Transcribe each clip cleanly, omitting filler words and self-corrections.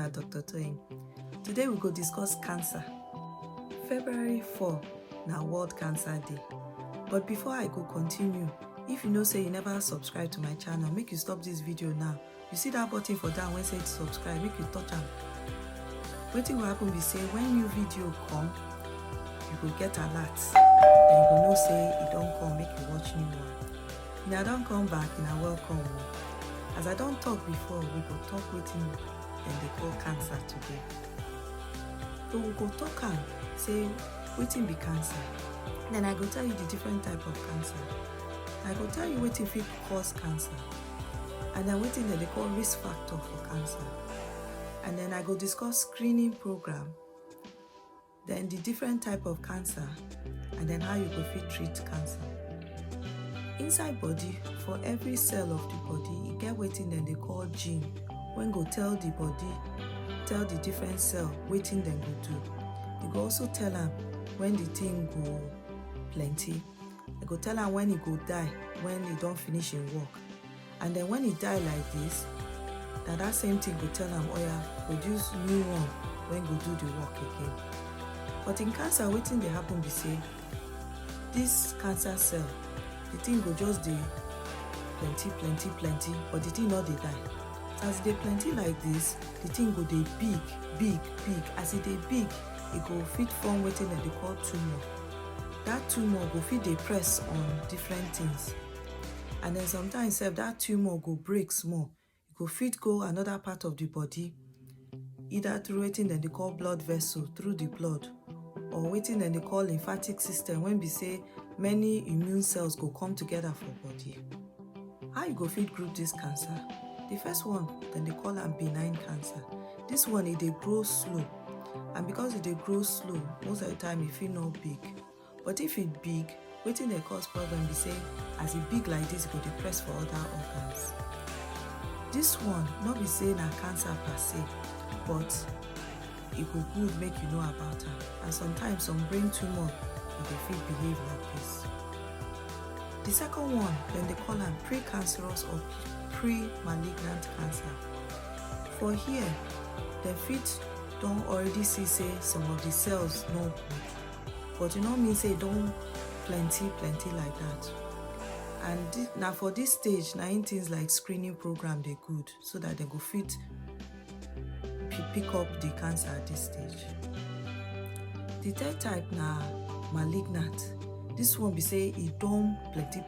na Dr. Toyin. Today we go discuss cancer. February 4 na World Cancer Day. But before I go continue, if you know say you never subscribe to my channel, make you stop this video now. You see that button for down when say subscribe, make you touch am. Wetin go happen be say when new video come, you go get alert. Then you go know say e don come, make you watch new one. Una don come back, una welcome. As I don talk before, we go talk wetin dem dey call cancer today. So we go talk am say wetin be cancer. Then I go tell you the different type of cancer. I go tell you wetin fit cause cancer. And then wetin dem dey call risk factor for cancer. And then I go discuss screening program. Then the different type of cancer. And then how you go fit treat cancer. Inside body, for every cell of the body, e get wetin dem dey call gene wey go tell the body, tell the different cell wetin dem go do. E go also tell am when the thing go plenty. E go tell am when e go die, when e don finish im work. And then when e die like this, na that same thing go tell am, oya, produce new one wey go do the work again. But in cancer, wetin dey happen be say, this cancer cell, the thing go just dey plenty, but the thing no dey die. So as e dey plenty like this, the thing go dey big. As e dey big, e go fit form wetin dem dey call tumor. That tumor go fit dey press on different things. And then sometimes sef, that tumor go break small. E go fit go another part of the body, either through wetin dem dey call blood vessel, through the blood, or wetin dem dey call lymphatic system, when be say many immune cells go come together for body. How you go fit group this cancer? The first one, dem dey call am benign cancer. This one, e dey grow slow. And because e dey grow slow, most of the time e fit no big. But if it big, wetin dey cause problem be say, as e big like this, e go dey press for other organs. This one, no be say na cancer per se, but e go good make you know about am. And sometimes some brain tumor dey fit behave like this. The second one, dem dey call am precancerous or premalignant cancer. For here, dem fit don already see say some of the cells no good, but e no mean say e don plenty like that. And na for this stage, na in things like screening program dey good, so that dem go fit pick up the cancer at this stage. The third type na malignant. This one be say e don plenty,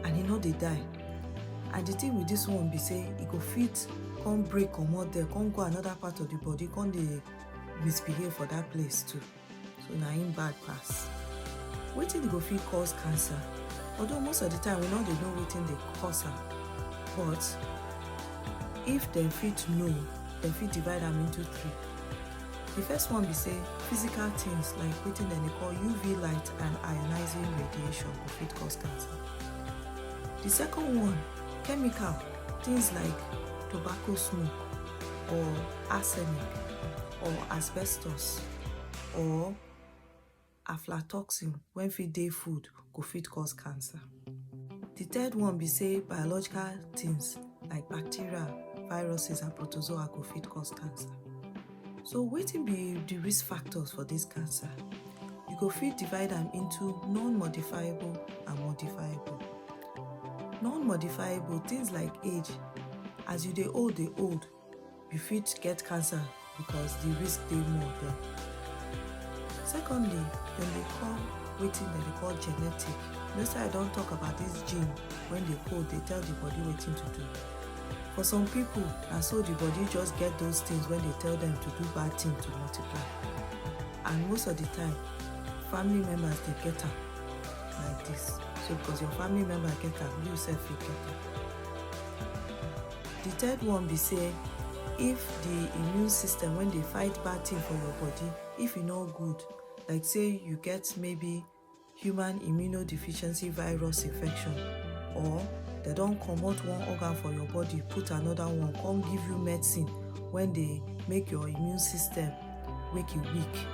and e no dey die. And the thing with this one be say e go fit come break comot there, come go another part of the body, come dey misbehave for that place too. So na im bad pass. Wetin go fit cause cancer? Although most of the time we no dey know wetin dey cause am, but if dem fit know, dem fit divide am into three. The first one be say physical things like wetin dem dey call UV light and ionizing radiation go fit cause cancer. The second one, chemical, things like tobacco smoke or arsenic or asbestos or aflatoxin wey fit dey food go fit cause cancer. The third one be say biological things like bacteria, viruses and protozoa go fit cause cancer. So wetin be the risk factors for this cancer? You go fit divide am into non-modifiable and modifiable. Non-modifiable, things like age. As you dey old, you fit get cancer because the risk dey more there. Secondly, dem dey call wetin dem dey call genetic. Next time I don talk about this gene when dey code, dey tell the body wetin to do. For some people, and so the body just get those things when they tell them to do bad things to multiply. And most of the time, family members they get am like this. So because your family member get am, you self you get am. The third one be say, if the immune system when they fight bad thing for your body, if e no good, like say you get maybe human immunodeficiency virus infection, or they don't comot one organ for your body, put another one, come give you medicine when they make your immune system make you weak.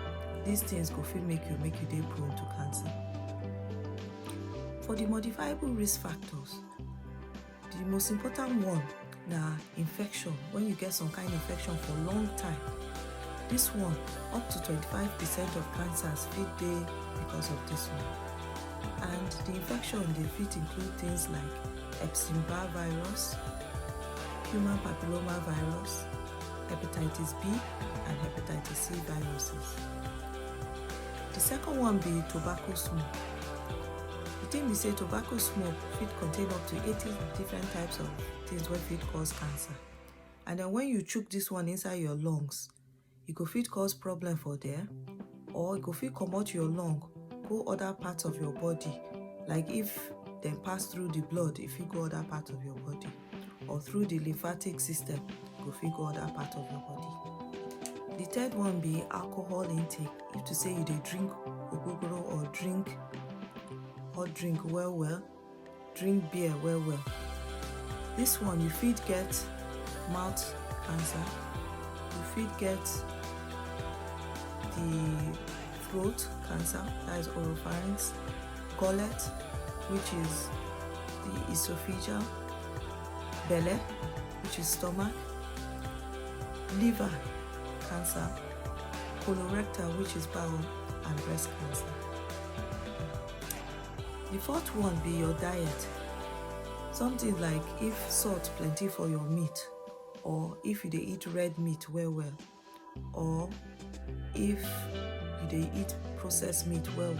These things go fit make you dey prone to cancer. For the modifiable risk factors, the most important one na infection. When you get some kind of infection for a long time, this one, up to 25% of cancers fit dey because of this one. And the infection dey fit include things like Epstein-Barr virus, human papilloma virus, hepatitis B, and hepatitis C viruses. The second one be tobacco smoke. The thing be say tobacco smoke fit contain up to 80 different types of things wey fit cause cancer. And then when you chook this one inside your lungs, e go fit cause problem for there, or e go fit comot your lung go other parts of your body. Like if dem pass through the blood, e fit go other part of your body, or through the lymphatic system, e go fit go other part of your body. The third one be alcohol intake. If to say you dey drink ogogoro or drink hot drink well, drink beer well. This one you fit get mouth cancer, you fit get the throat cancer, that is oropharynx, gullet, which is the esophageal, belly, which is stomach, liver cancer, colorectal, which is bowel, and breast cancer. The fourth one be your diet. Something like if salt plenty for your meat, or if you dey eat red meat well, or if you dey eat processed meat well,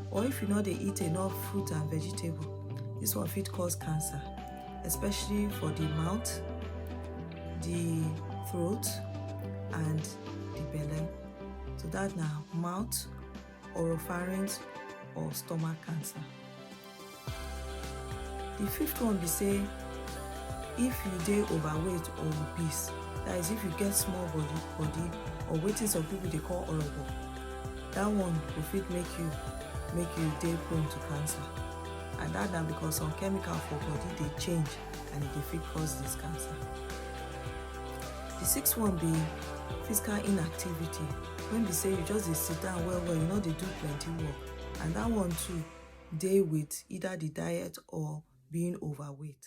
or if you no dey eat enough fruit and vegetable. This one fit cause cancer, especially for the mouth, the throat, and the belly. So that na mouth, oropharynx, or stomach cancer. The fifth one be say if you dey overweight or obese, that is if you get small body or wetin some people dey call orobo, that one go fit make you dey prone to cancer. And that na because some chemical for body dey change and e dey fit cause this cancer. The sixth one be physical inactivity. When be say you just dey sit down well, you no dey do plenty work, and that one too dey with either the diet or being overweight.